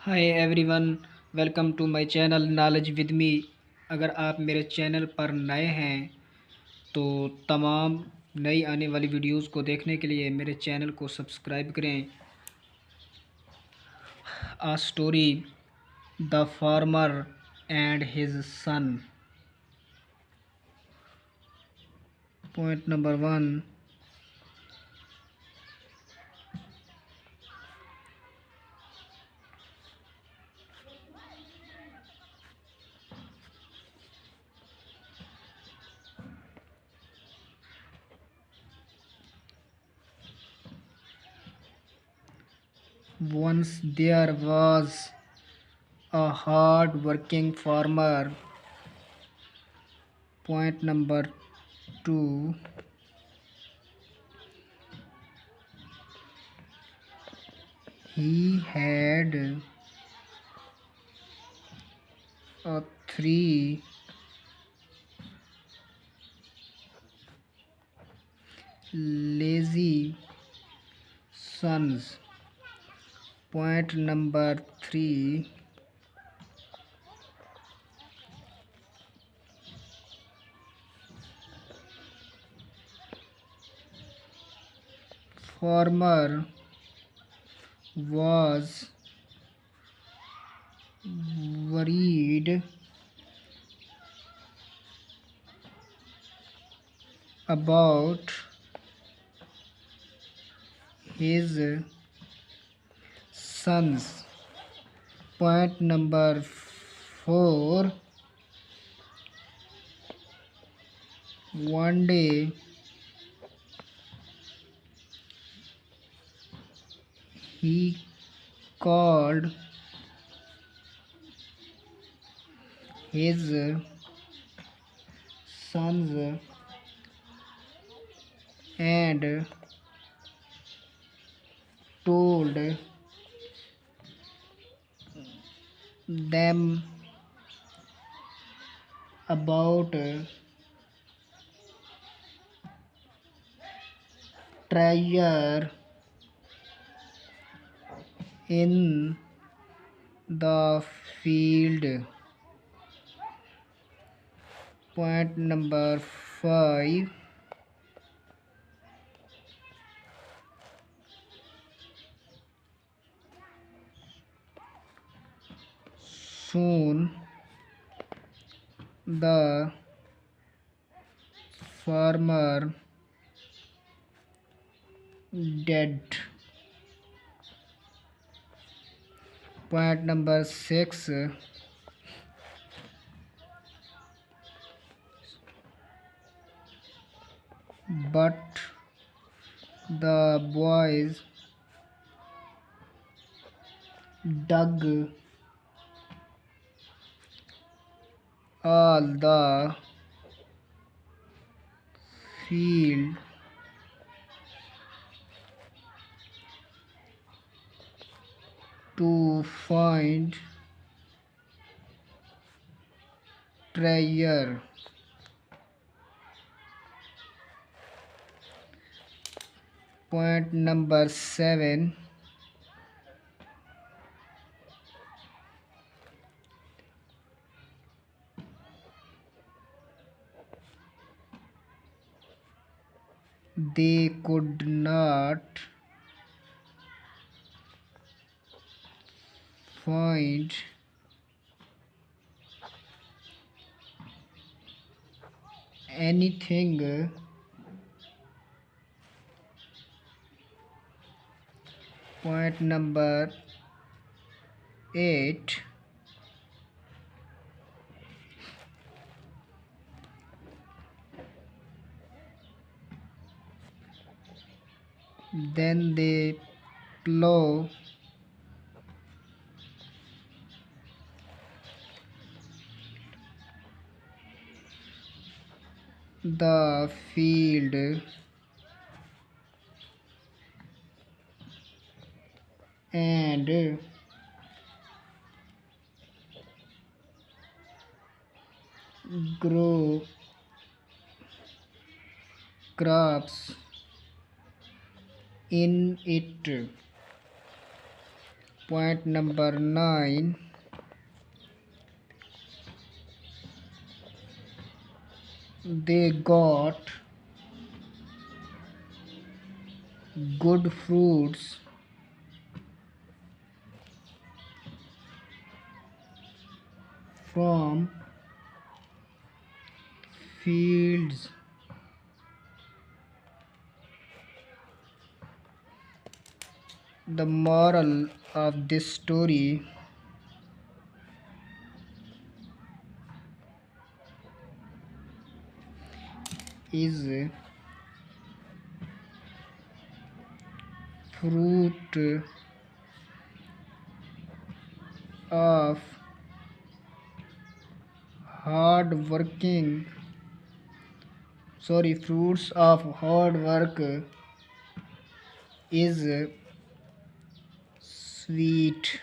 Hi everyone, welcome to my channel knowledge with me. अगर आप मेरे चैनल पर नए हैं तो तमाम नई आने वाली वीडियोस को देखने के लिए मेरे चैनल को सब्सक्राइब करें। A story the farmer and his son. Point number 1। Once there was a hard working farmer. Point number 2. He had three lazy sons. Point number 3. Farmer was worried about his sons. Point number 4. One day he called his sons and told them about treasure in the field. Point number 5. Soon the farmer dead. Point number 6. But the boys dug all the field to find treasure. Point number 7. They could not find anything. Point number 8. Then they plow the field and grow crops in it. Point number 9. They got good fruits from fields. The moral of this story is fruit of hard working fruits of hard work is sweet.